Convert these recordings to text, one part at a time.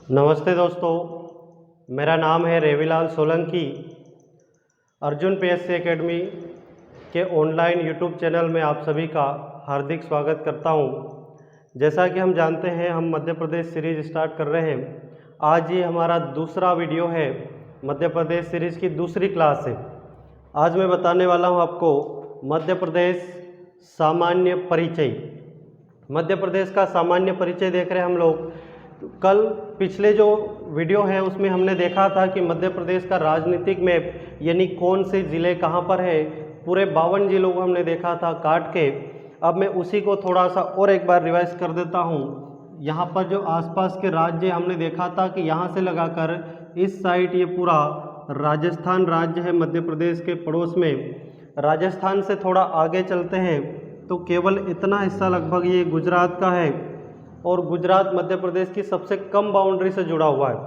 नमस्ते दोस्तों, मेरा नाम है रेवीलाल सोलंकी। अर्जुन पीएससी एकेडमी के ऑनलाइन यूट्यूब चैनल में आप सभी का हार्दिक स्वागत करता हूं। जैसा कि हम जानते हैं, हम मध्य प्रदेश सीरीज़ स्टार्ट कर रहे हैं। आज ये हमारा दूसरा वीडियो है, मध्य प्रदेश सीरीज़ की दूसरी क्लास है। आज मैं बताने वाला हूं आपको मध्य प्रदेश सामान्य परिचय। मध्य प्रदेश का सामान्य परिचय देख रहे हैं हम लोग। कल पिछले जो वीडियो है उसमें हमने देखा था कि मध्य प्रदेश का राजनीतिक मैप, यानी कौन से ज़िले कहाँ पर है, पूरे 52 जिलों को हमने देखा था काट के। अब मैं उसी को थोड़ा सा और एक बार रिवाइज कर देता हूँ। यहाँ पर जो आसपास के राज्य हमने देखा था कि यहाँ से लगाकर इस साइड ये पूरा राजस्थान राज्य है मध्य प्रदेश के पड़ोस में। राजस्थान से थोड़ा आगे चलते हैं तो केवल इतना हिस्सा लगभग ये गुजरात का है, और गुजरात मध्य प्रदेश की सबसे कम बाउंड्री से जुड़ा हुआ है।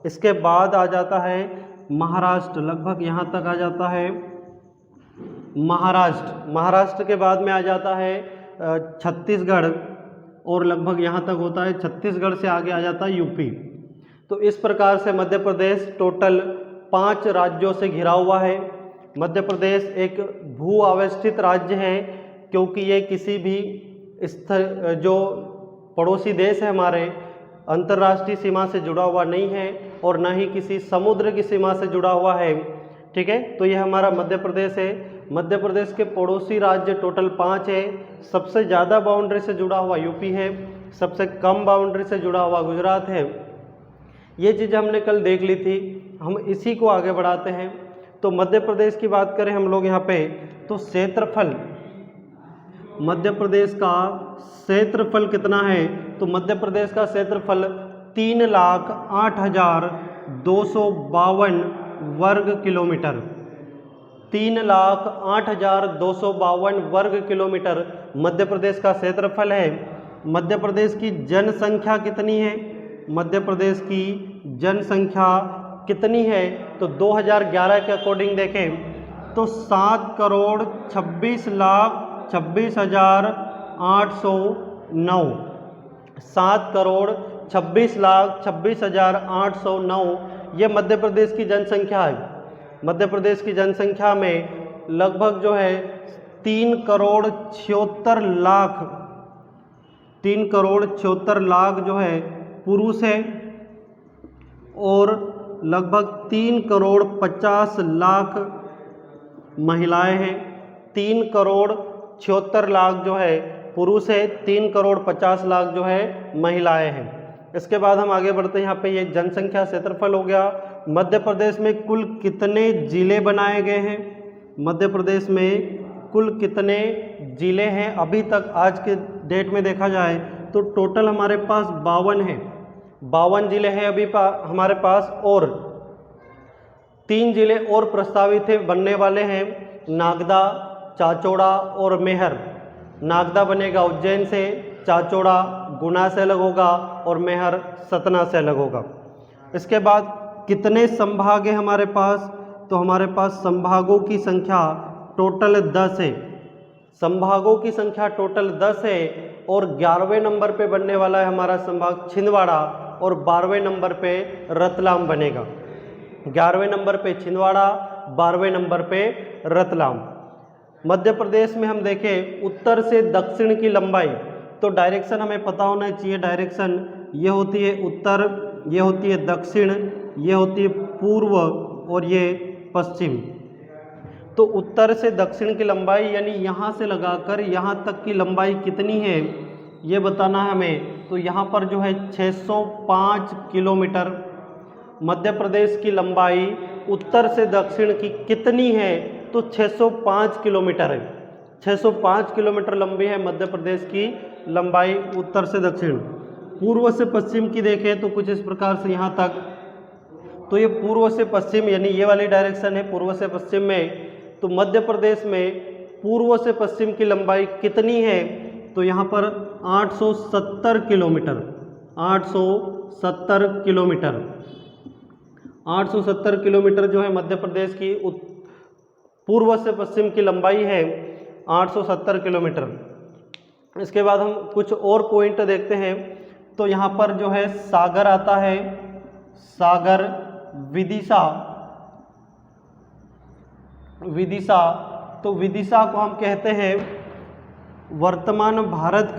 इसके बाद आ जाता है महाराष्ट्र, लगभग यहाँ तक आ जाता है महाराष्ट्र। महाराष्ट्र के बाद में आ जाता है छत्तीसगढ़, और लगभग यहाँ तक होता है। छत्तीसगढ़ से आगे आ जाता है यूपी। तो इस प्रकार से मध्य प्रदेश टोटल 5 राज्यों से घिरा हुआ है। मध्य प्रदेश एक भू अवस्थित राज्य है, क्योंकि ये किसी भी जो पड़ोसी देश है हमारे, अंतर्राष्ट्रीय सीमा से जुड़ा हुआ नहीं है, और न ही किसी समुद्र की सीमा से जुड़ा हुआ है। ठीक है, तो ये हमारा मध्य प्रदेश है। मध्य प्रदेश के पड़ोसी राज्य टोटल 5 है। सबसे ज़्यादा बाउंड्री से जुड़ा हुआ यूपी है, सबसे कम बाउंड्री से जुड़ा हुआ गुजरात है। ये चीज़ हमने कल देख ली थी, हम इसी को आगे बढ़ाते हैं। तो मध्य प्रदेश की बात करें हम लोग यहाँ पे, तो क्षेत्रफल, मध्य प्रदेश का क्षेत्रफल कितना है? तो मध्य प्रदेश का क्षेत्रफल 3,08,252 वर्ग किलोमीटर। 3,08,252 वर्ग किलोमीटर मध्य प्रदेश का क्षेत्रफल है। मध्य प्रदेश की जनसंख्या कितनी है? मध्य प्रदेश की जनसंख्या कितनी है? तो 2011 के अकॉर्डिंग देखें तो 7,26,26,809 7,26,26,809 ये मध्य प्रदेश की जनसंख्या है। मध्य प्रदेश की जनसंख्या में लगभग जो है 3,76,00,000 जो है पुरुष है, और लगभग 3,50,00,000 महिलाएं हैं। 3,76,00,000 जो है पुरुष है, 3,50,00,000 जो है महिलाएं हैं। इसके बाद हम आगे बढ़ते हैं। यहाँ पे ये जनसंख्या क्षेत्रफल हो गया। मध्य प्रदेश में कुल कितने जिले बनाए गए हैं? मध्य प्रदेश में कुल कितने जिले हैं अभी तक? आज के डेट में देखा जाए तो टोटल हमारे पास 52 है। 52 जिले हैं अभी हमारे पास, और 3 जिले और प्रस्तावित है, बनने वाले हैं, नागदा, चाचौड़ा और मेहर। नागदा बनेगा उज्जैन से, चाचौड़ा गुना से अलग होगा, और मेहर सतना से अलग होगा। इसके बाद कितने संभाग हैं हमारे पास? तो हमारे पास संभागों की संख्या टोटल 10 है। संभागों की संख्या टोटल 10 है, और 11वें नंबर पे बनने वाला है हमारा संभाग छिंदवाड़ा, और 12वें नंबर पे रतलाम बनेगा। 11वें नंबर पे छिंदवाड़ा, 12वें नंबर पे रतलाम। मध्य प्रदेश में हम देखें उत्तर से दक्षिण की लंबाई, तो डायरेक्शन हमें पता होना चाहिए। डायरेक्शन ये होती है उत्तर, ये होती है दक्षिण, ये होती है पूर्व, और ये पश्चिम। तो उत्तर से दक्षिण की लंबाई, यानी यहाँ से लगाकर यहाँ तक की लंबाई कितनी है ये बताना है हमें। तो यहाँ पर जो है 605 किलोमीटर मध्य प्रदेश की लंबाई उत्तर से दक्षिण की कितनी है? तो 605 किलोमीटर है। 605 किलोमीटर लंबी है मध्य प्रदेश की लंबाई उत्तर से दक्षिण। पूर्व से पश्चिम की देखें तो कुछ इस प्रकार से यहाँ तक। तो ये पूर्व से पश्चिम, यानी ये वाली डायरेक्शन है पूर्व से पश्चिम में। तो मध्य प्रदेश में पूर्व से पश्चिम की लंबाई कितनी है? तो यहाँ पर 870 किलोमीटर। 870 किलोमीटर 870 किलोमीटर जो है मध्य प्रदेश की पूर्व से पश्चिम की लंबाई है, 870 किलोमीटर। इसके बाद हम कुछ और पॉइंट देखते हैं। तो यहाँ पर जो है सागर आता है, सागर, विदिशा। विदिशा, तो विदिशा को हम कहते हैं वर्तमान भारत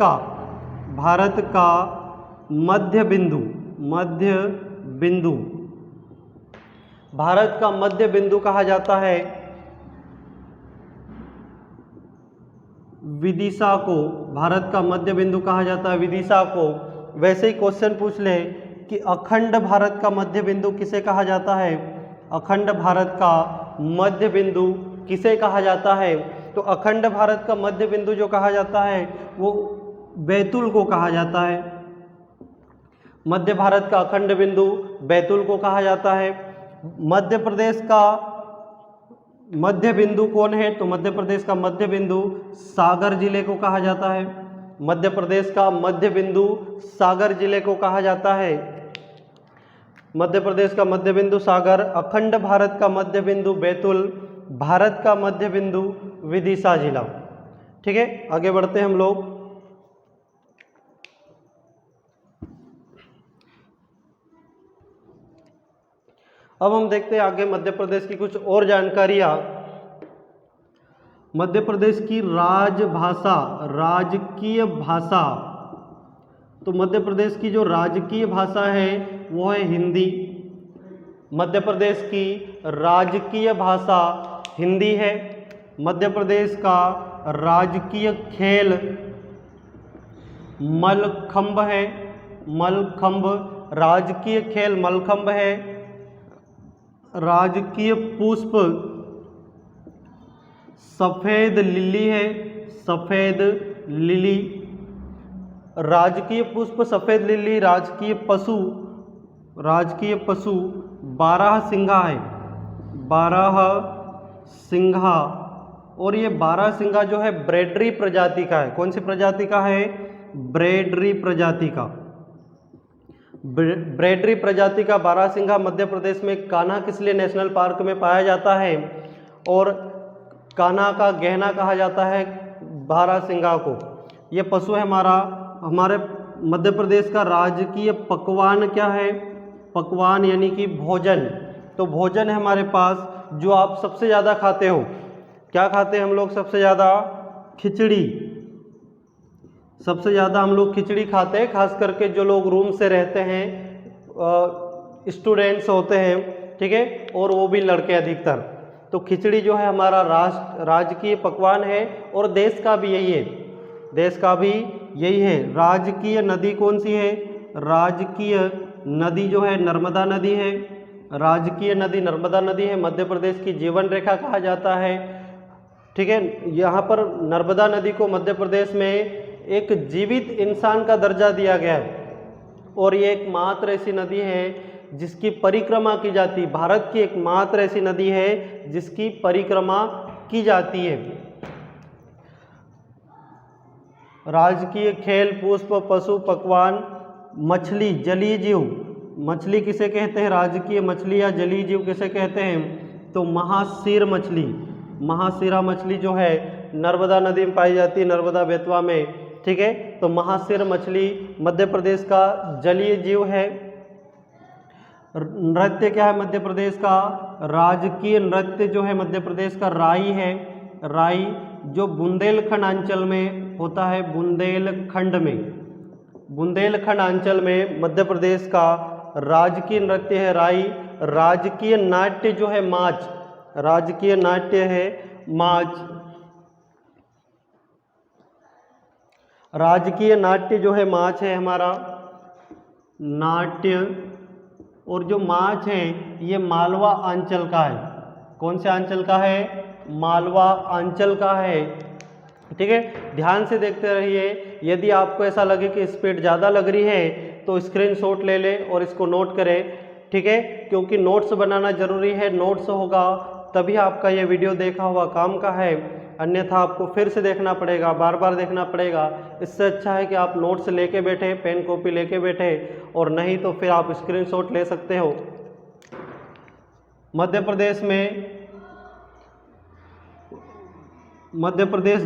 का मध्य बिंदु। मध्य बिंदु, भारत का मध्य बिंदु कहा जाता है विदिशा को। भारत का मध्य बिंदु कहा जाता है विदिशा को। वैसे ही क्वेश्चन पूछ ले कि अखंड भारत का मध्य बिंदु किसे कहा जाता है? अखंड भारत का मध्य बिंदु किसे कहा जाता है? तो अखंड भारत का मध्य बिंदु जो कहा जाता है वो बैतूल को कहा जाता है। मध्य भारत का अखंड बिंदु बैतूल को कहा जाता है। मध्य प्रदेश का मध्य बिंदु कौन है? तो मध्य प्रदेश का मध्य बिंदु सागर जिले को कहा जाता है। मध्य प्रदेश का मध्य बिंदु सागर जिले को कहा जाता है। मध्य प्रदेश का मध्य बिंदु सागर, अखंड भारत का मध्य बिंदु बैतूल, भारत का मध्य बिंदु विदिशा जिला। ठीक है, आगे बढ़ते हैं हम लोग। अब हम देखते हैं आगे मध्य प्रदेश की कुछ और जानकारियां। मध्य प्रदेश की राजभाषा, राजकीय भाषा। तो मध्य प्रदेश की जो राजकीय भाषा है वो है हिंदी। मध्य प्रदेश की राजकीय भाषा हिंदी है। मध्य प्रदेश का राजकीय खेल मलखंभ है। मलखंभ, राजकीय खेल मलखंभ है। राजकीय पुष्प सफेद लिली है। सफेद लिली, राजकीय पुष्प सफेद लिली। राजकीय पशु बारहसिंघा है। बारहसिंघा, और ये बारहसिंघा जो है ब्रैडरी प्रजाति का है। कौन सी प्रजाति का है? ब्रैडरी प्रजाति का। ब्रैडरी प्रजाति का बारहसिंघा मध्य प्रदेश में कान्हा किसली नेशनल पार्क में पाया जाता है, और कान्हा का गहना कहा जाता है बारहसिंघा को। ये पशु है हमारे मध्य प्रदेश का राजकीय पकवान क्या है? पकवान यानी कि भोजन। तो भोजन है हमारे पास जो आप सबसे ज़्यादा खाते हो। क्या खाते हैं हम लोग सबसे ज़्यादा? खिचड़ी। सबसे ज़्यादा हम लोग खिचड़ी खाते हैं, खास करके जो लोग रूम से रहते हैं, स्टूडेंट्स होते हैं, ठीक है, और वो भी लड़के अधिकतर। तो खिचड़ी जो है हमारा राजकीय पकवान है, और देश का भी यही है। देश का भी यही है। राजकीय नदी कौन सी है? राजकीय नदी जो है नर्मदा नदी है। राजकीय नदी नर्मदा नदी है। मध्य प्रदेश की जीवन रेखा कहा जाता है। ठीक है, यहाँ पर नर्मदा नदी को मध्य प्रदेश में एक जीवित इंसान का दर्जा दिया गया है, और ये एकमात्र ऐसी नदी है जिसकी परिक्रमा की जाती है। भारत की एकमात्र ऐसी नदी है जिसकी परिक्रमा की जाती है। राजकीय खेल, पुष्प, पशु, पकवान, मछली, जलीय जीव। मछली किसे कहते हैं? राजकीय मछली या जलीय जीव किसे कहते हैं? तो महाशीर मछली। महाशीरा मछली जो है नर्मदा नदी में पाई जाती है, नर्मदा बेतवा में। ठीक है, तो महाशीर मछली मध्य प्रदेश का जलीय जीव है। नृत्य क्या है मध्य प्रदेश का? राजकीय नृत्य जो है मध्य प्रदेश का राई है। राई जो बुंदेलखंड अंचल में होता है। बुंदेलखंड अंचल में मध्य प्रदेश का राजकीय नृत्य है राई। राजकीय नाट्य जो है माच। राजकीय नाट्य है माच। राजकीय नाट्य जो है माच है हमारा नाट्य। और जो माच है ये मालवा अंचल का है। कौन से अंचल का है? मालवा अंचल का है। ठीक है, ध्यान से देखते रहिए। यदि आपको ऐसा लगे कि स्पीड ज़्यादा लग रही है तो स्क्रीनशॉट ले ले और इसको नोट करें। ठीक है, क्योंकि नोट्स बनाना जरूरी है। नोट्स होगा तभी आपका ये वीडियो देखा हुआ काम का है, अन्यथा आपको फिर से देखना पड़ेगा, बार बार देखना पड़ेगा। इससे अच्छा है कि आप नोट्स लेके बैठे, पेन कॉपी लेके बैठे, और नहीं तो फिर आप स्क्रीनशॉट ले सकते हो। मध्य प्रदेश में मध्य प्रदेश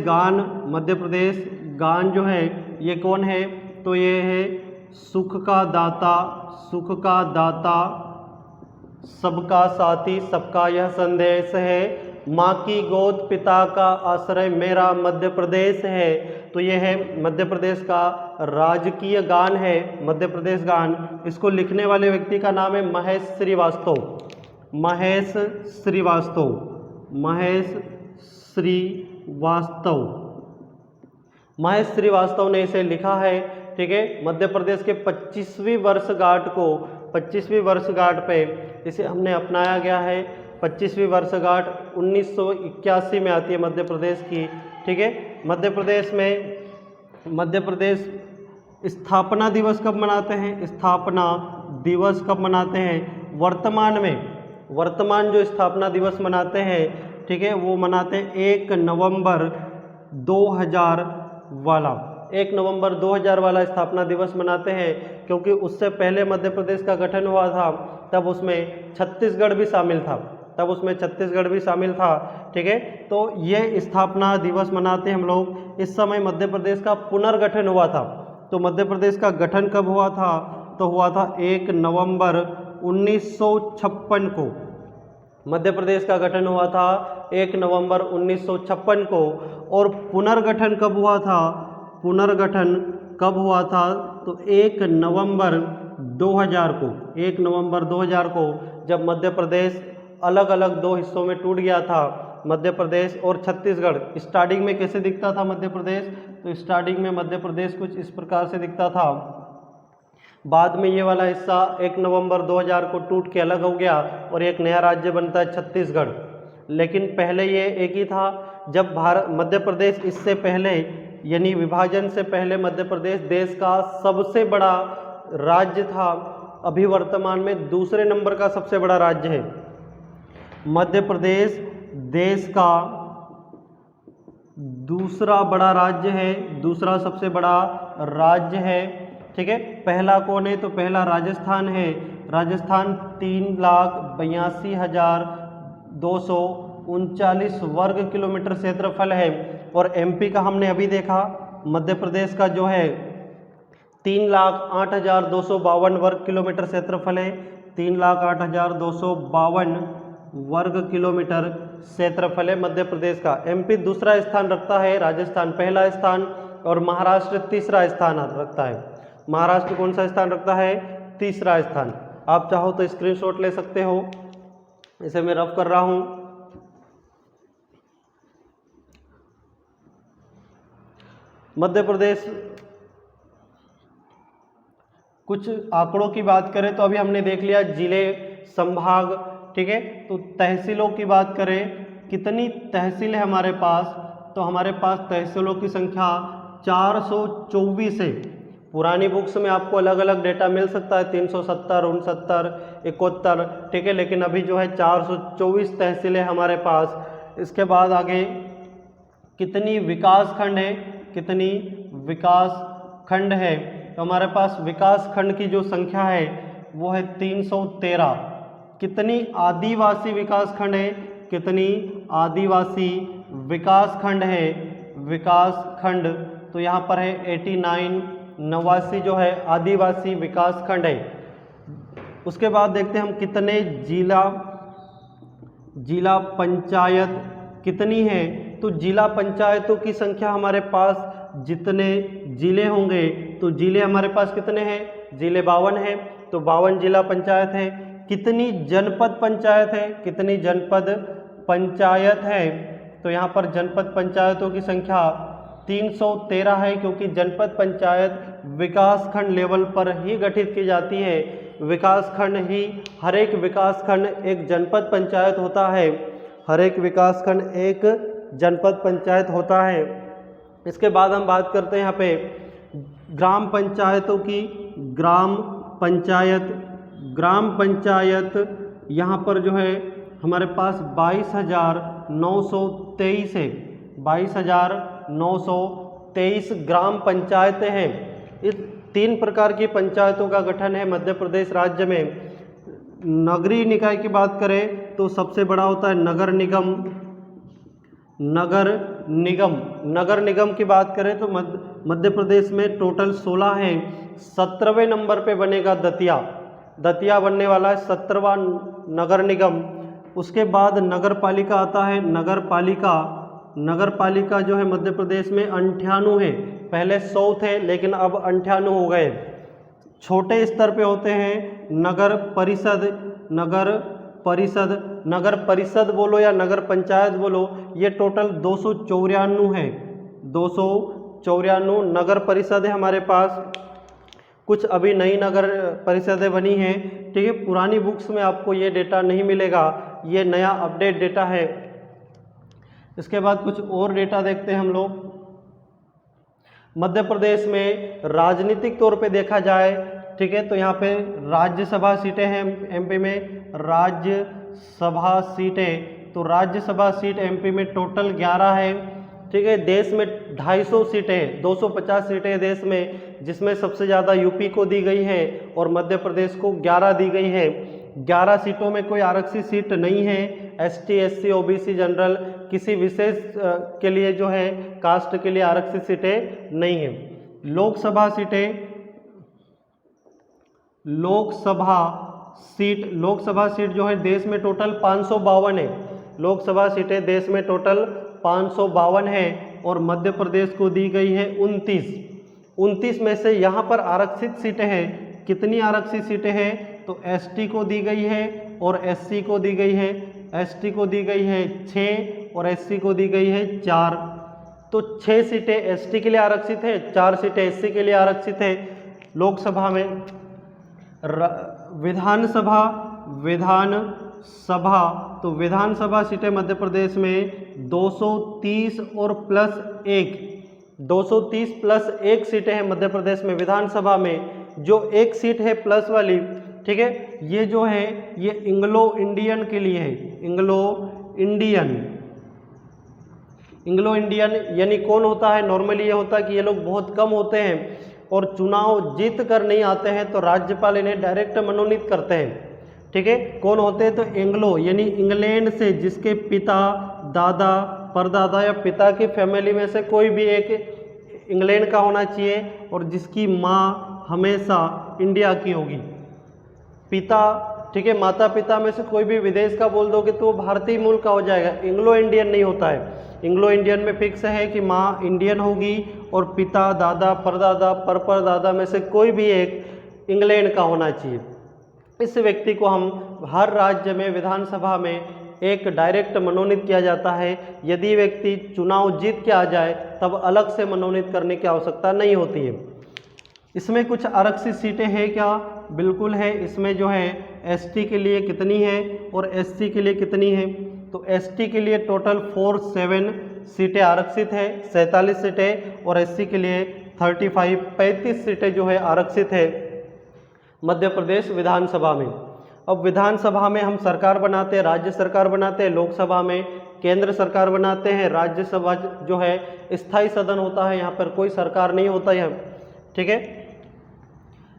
गान जो है ये कौन है? तो ये है सुख का दाता सबका साथी सबका यह संदेश है, माँ की गोद पिता का आश्रय मेरा मध्य प्रदेश है। तो यह है मध्य प्रदेश का राजकीय गान है, मध्य प्रदेश गान। इसको लिखने वाले व्यक्ति का नाम है महेश श्रीवास्तव, महेश श्रीवास्तव, महेश श्रीवास्तव, महेश श्रीवास्तव ने इसे लिखा है। ठीक है, मध्य प्रदेश के 25वीं वर्षगांठ को, 25वीं वर्षगांठ पे इसे हमने अपनाया गया है। 25वीं वर्षगांठ 1981 में आती है मध्य प्रदेश की। ठीक है, मध्य प्रदेश में, मध्य प्रदेश स्थापना दिवस कब मनाते हैं? स्थापना दिवस कब मनाते हैं? वर्तमान में, वर्तमान जो स्थापना दिवस मनाते हैं, ठीक है, वो मनाते हैं 1 नवंबर 2000 वाला, 1 नवंबर 2000 वाला स्थापना दिवस मनाते हैं, क्योंकि उससे पहले मध्य प्रदेश का गठन हुआ था, तब उसमें छत्तीसगढ़ भी शामिल था, तब उसमें छत्तीसगढ़ भी शामिल था। ठीक है, तो ये स्थापना दिवस मनाते हैं हम लोग। इस समय मध्य प्रदेश का पुनर्गठन हुआ था। तो मध्य प्रदेश का गठन कब हुआ था? तो हुआ था 1 नवंबर 1956 को। मध्य प्रदेश का गठन हुआ था 1 नवंबर 1956 को। और पुनर्गठन कब हुआ था? पुनर्गठन कब हुआ था? तो 1 नवंबर 2000 को, 1 नवंबर 2000 को, जब मध्य प्रदेश अलग अलग दो हिस्सों में टूट गया था, मध्य प्रदेश और छत्तीसगढ़। स्टार्टिंग में कैसे दिखता था मध्य प्रदेश? तो स्टार्टिंग में मध्य प्रदेश कुछ इस प्रकार से दिखता था। बाद में ये वाला हिस्सा 1 नवंबर 2000 को टूट के अलग हो गया और एक नया राज्य बनता है छत्तीसगढ़। लेकिन पहले ये एक ही था। जब मध्य प्रदेश इससे पहले, यानी विभाजन से पहले, मध्य प्रदेश देश का सबसे बड़ा राज्य था। अभी वर्तमान में दूसरे नंबर का सबसे बड़ा राज्य है। मध्य प्रदेश देश का दूसरा बड़ा राज्य है, दूसरा सबसे बड़ा राज्य है। ठीक है, पहला कौन है? तो पहला राजस्थान है। राजस्थान 3,82,239 वर्ग किलोमीटर क्षेत्रफल है। और एमपी का हमने अभी देखा, मध्य प्रदेश का जो है 3,08,252 वर्ग किलोमीटर क्षेत्रफल है। 3,08,252 वर्ग किलोमीटर क्षेत्रफल है मध्य प्रदेश का। एमपी दूसरा स्थान रखता है, राजस्थान पहला स्थान और महाराष्ट्र तीसरा स्थान रखता है। महाराष्ट्र कौन सा स्थान रखता है? तीसरा स्थान। आप चाहो तो स्क्रीनशॉट ले सकते हो, इसे मैं रफ कर रहा हूं। मध्य प्रदेश, कुछ आंकड़ों की बात करें तो अभी हमने देख लिया जिले, संभाग। ठीक है, तो तहसीलों की बात करें, कितनी तहसील है हमारे पास? तो हमारे पास तहसीलों की संख्या 424 है। पुरानी बुक्स में आपको अलग अलग डेटा मिल सकता है, 370, 69, 71। ठीक है, लेकिन अभी जो है 424 तहसीलें हमारे पास। इसके बाद आगे कितनी विकास खंड है? कितनी विकास खंड है? तो हमारे पास विकास खंड की जो संख्या है वो है 313। कितनी आदिवासी विकास खंड है? कितनी आदिवासी विकास खंड है? विकास खंड तो यहाँ पर है 89, 89 जो है आदिवासी विकास खंड है। उसके बाद देखते हैं हम कितने जिला पंचायत कितनी है। तो जिला पंचायतों की संख्या हमारे पास, जितने जिले होंगे तो जिले हमारे पास कितने हैं? जिले 52 हैं, तो 52 जिला पंचायत है। कितनी जनपद पंचायत है? कितनी जनपद पंचायत है? तो यहाँ पर जनपद पंचायतों की संख्या 313 है, क्योंकि जनपद पंचायत विकास खंड लेवल पर ही गठित की जाती है। विकास खंड ही, हर एक विकास खंड एक जनपद पंचायत होता है। हर एक विकास खंड एक जनपद पंचायत होता है। इसके बाद हम बात करते हैं यहाँ पे ग्राम पंचायतों की। ग्राम पंचायत यहाँ पर जो है हमारे पास 22,923 है। 22,923 ग्राम पंचायतें हैं। इस 3 प्रकार की पंचायतों का गठन है मध्य प्रदेश राज्य में। नगरीय निकाय की बात करें तो सबसे बड़ा होता है नगर निगम। नगर निगम की बात करें तो मध्य प्रदेश में टोटल 16 हैं। 17वें नंबर पे बनेगा दतिया। दतिया बनने वाला है 17वां नगर निगम। उसके बाद नगर पालिका आता है, नगर पालिका जो है मध्य प्रदेश में 98 है, पहले 100 थे लेकिन अब 98 हो गए। छोटे स्तर पे होते हैं नगर परिषद बोलो या नगर पंचायत बोलो, ये टोटल 294 है, 294 नगर परिषद है हमारे पास। कुछ अभी नई नगर परिषदें बनी हैं, ठीक है। पुरानी बुक्स में आपको ये डेटा नहीं मिलेगा, ये नया अपडेट डेटा है। इसके बाद कुछ और डेटा देखते हैं हम लोग। मध्य प्रदेश में राजनीतिक तौर पे देखा जाए, ठीक है, तो यहाँ पे राज्यसभा सीटें हैं एमपी में, राज्यसभा सीटें, तो राज्यसभा सीट एमपी में टोटल 11 है, ठीक है। देश में 250 सीटें, 250 सीटें देश में, जिसमें सबसे ज़्यादा यूपी को दी गई है और मध्य प्रदेश को 11 दी गई है। 11 सीटों में कोई आरक्षित सीट नहीं है, एसटी, एससी, ओबीसी, जनरल, किसी विशेष के लिए जो है कास्ट के लिए आरक्षित सीटें नहीं है। लोकसभा सीट जो है देश में टोटल 552 है, लोकसभा सीटें देश में टोटल 552 है और मध्य प्रदेश को दी गई है 29 में से यहाँ पर आरक्षित सीटें हैं। कितनी आरक्षित सीटें हैं? तो एसटी को दी गई है और एससी को दी गई है, एसटी को दी गई है 6 और एससी को दी गई है 4। तो 6 सीटें एसटी के लिए आरक्षित है, 4 सीटें एससी के लिए आरक्षित है। लोकसभा में विधानसभा, तो विधानसभा सीटें मध्य प्रदेश में 230 और +1, 230 +1 सीटें हैं मध्य प्रदेश में विधानसभा में। जो एक सीट है प्लस वाली, ठीक है, ये जो है ये इंग्लो इंडियन के लिए है, इंग्लो इंडियन यानी कौन होता है? नॉर्मली ये होता है कि ये लोग बहुत कम होते हैं और चुनाव जीत कर नहीं आते हैं, तो राज्यपाल इन्हें डायरेक्ट मनोनीत करते हैं, ठीक है। कौन होते हैं? तो एंग्लो यानी इंग्लैंड से, जिसके पिता, दादा, परदादा या पिता की फैमिली में से कोई भी एक इंग्लैंड का होना चाहिए और जिसकी माँ हमेशा इंडिया की होगी। पिता, ठीक है, माता पिता में से कोई भी विदेश का बोल दोगे तो वो भारतीय मूल का हो जाएगा, इंग्लो इंडियन नहीं होता है। इंग्लो इंडियन में फिक्स है कि माँ इंडियन होगी और पिता, दादा, परदादा, परदादा में से कोई भी एक इंग्लैंड का होना चाहिए। इस व्यक्ति को हम हर राज्य में विधानसभा में एक डायरेक्ट मनोनीत किया जाता है। यदि व्यक्ति चुनाव जीत के आ जाए तब अलग से मनोनीत करने की आवश्यकता नहीं होती है। इसमें कुछ आरक्षित सीटें हैं क्या? बिल्कुल है। इसमें जो है एसटी के लिए कितनी है और एससी के लिए कितनी है? तो एसटी के लिए टोटल 47 सीटें आरक्षित है, 47 सीटें, और एससी के लिए 35 सीटें जो है आरक्षित है मध्य प्रदेश विधानसभा में। अब विधानसभा में हम सरकार बनाते हैं, राज्य सरकार बनाते हैं, लोकसभा में केंद्र सरकार बनाते हैं, राज्यसभा जो है स्थायी सदन होता है, यहाँ पर कोई सरकार नहीं होता है, ठीक है।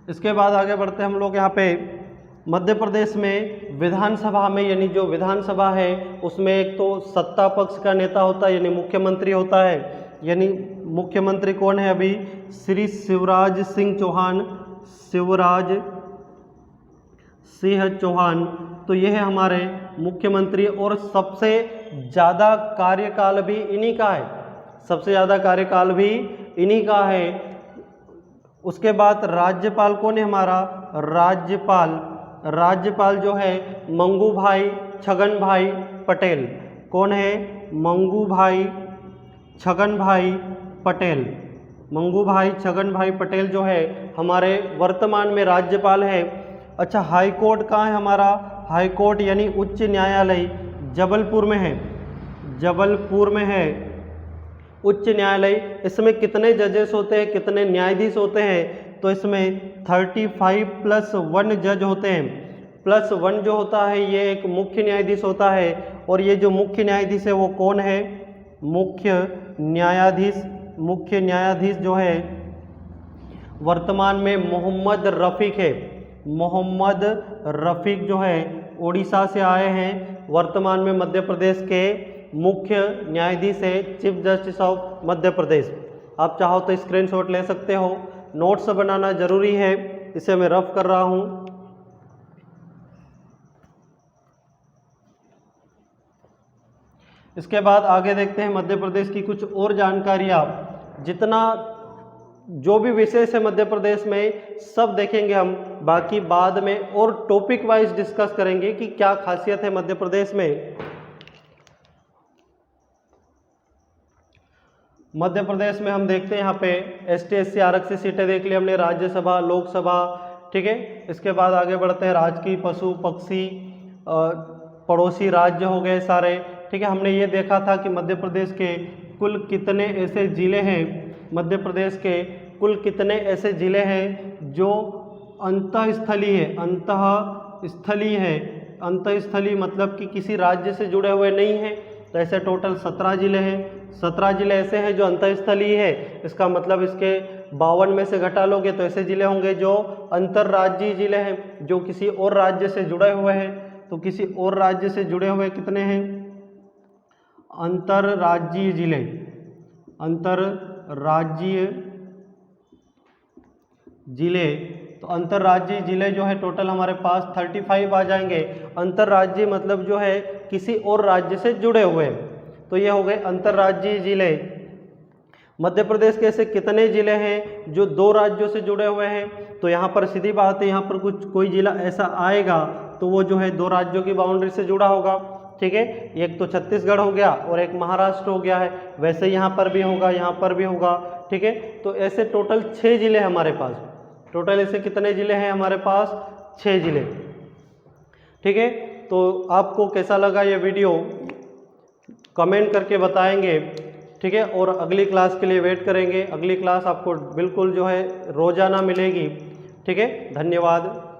इसके बाद आगे बढ़ते हैं हम लोग। यहाँ पे मध्य प्रदेश में विधानसभा में, यानी जो विधानसभा है उसमें एक तो सत्ता पक्ष का नेता होता है यानी मुख्यमंत्री होता है, यानी मुख्यमंत्री कौन है अभी? श्री शिवराज सिंह चौहान, तो यह है हमारे मुख्यमंत्री और सबसे ज़्यादा कार्यकाल भी इन्हीं का है, सबसे ज़्यादा कार्यकाल भी इन्हीं का है। उसके बाद राज्यपाल कौन है हमारा? राज्यपाल जो है मंगू भाई छगन भाई पटेल। कौन है? मंगू भाई छगन भाई पटेल। मंगू भाई छगन भाई पटेल जो है हमारे वर्तमान में राज्यपाल है। अच्छा, हाई कोर्ट कहाँ है हमारा? हाई कोर्ट यानी उच्च न्यायालय जबलपुर में है, जबलपुर में है उच्च न्यायालय। इसमें कितने जजेस होते हैं, कितने न्यायाधीश होते हैं? तो इसमें 35+1 जज होते हैं। +1 जो होता है ये एक मुख्य न्यायाधीश होता है, और ये जो मुख्य न्यायाधीश है वो कौन है? मुख्य न्यायाधीश जो है वर्तमान में मोहम्मद रफ़ीक है। मोहम्मद रफ़ीक जो है उड़ीसा से आए हैं, वर्तमान में मध्य प्रदेश के मुख्य न्यायाधीश है, chief justice of Madhya Pradesh. आप चाहो तो स्क्रीनशॉट ले सकते हो, नोट्स बनाना जरूरी है, इसे मैं रफ कर रहा हूँ। इसके बाद आगे देखते हैं मध्य प्रदेश की कुछ और जानकारियाँ। जितना जो भी विशेष है मध्य प्रदेश में सब देखेंगे हम, बाकी बाद में और टॉपिक वाइज डिस्कस करेंगे कि क्या खासियत है मध्य प्रदेश में। मध्य प्रदेश में हम देखते हैं यहाँ पे ST SC आरक्षित सीटें देख ली हमने, राज्यसभा, लोकसभा, ठीक है। इसके बाद आगे बढ़ते हैं, राजकीय पशु पक्षी पड़ोसी राज्य हो गए सारे, ठीक है। हमने ये देखा था कि मध्य प्रदेश के कुल कितने ऐसे जिले हैं, मध्य प्रदेश के कुल कितने ऐसे जिले हैं जो अंतःस्थलीय है। अंतःस्थलीय है, अंतःस्थलीय मतलब कि किसी राज्य से जुड़े हुए नहीं हैं, तो ऐसे टोटल 17 जिले हैं। 17 जिले ऐसे हैं जो अंतःस्थलीय है, इसका मतलब इसके 52 में से घटा लोगे तो ऐसे जिले होंगे जो अंतर्राज्यीय जिले हैं, जो किसी और राज्य से जुड़े हुए हैं। तो किसी और राज्य से जुड़े हुए कितने हैं? अंतर्राज्यीय जिले, अंतर्राज्यीय जिले। तो अंतर्राज्यीय जिले जो है टोटल हमारे पास 35 आ जाएंगे। अंतर्राज्यीय मतलब जो है किसी और राज्य से जुड़े हुए, तो ये हो गए अंतर्राज्यीय जिले। मध्य प्रदेश के ऐसे कितने जिले हैं जो 2 राज्यों से जुड़े हुए हैं? तो यहाँ पर सीधी बात है, यहाँ पर कोई जिला ऐसा आएगा तो वो जो है 2 राज्यों की बाउंड्री से जुड़ा होगा, ठीक है। एक तो छत्तीसगढ़ हो गया और एक महाराष्ट्र हो गया है, वैसे यहाँ पर भी होगा, यहाँ पर भी होगा, ठीक है। तो ऐसे टोटल 6 जिले हमारे पास, टोटल ऐसे कितने जिले हैं हमारे पास? 6 जिले, ठीक है। तो आपको कैसा लगा ये वीडियो कमेंट करके बताएंगे, ठीक है। और अगली क्लास के लिए वेट करेंगे। अगली क्लास आपको बिल्कुल जो है रोजाना मिलेगी, ठीक है। धन्यवाद।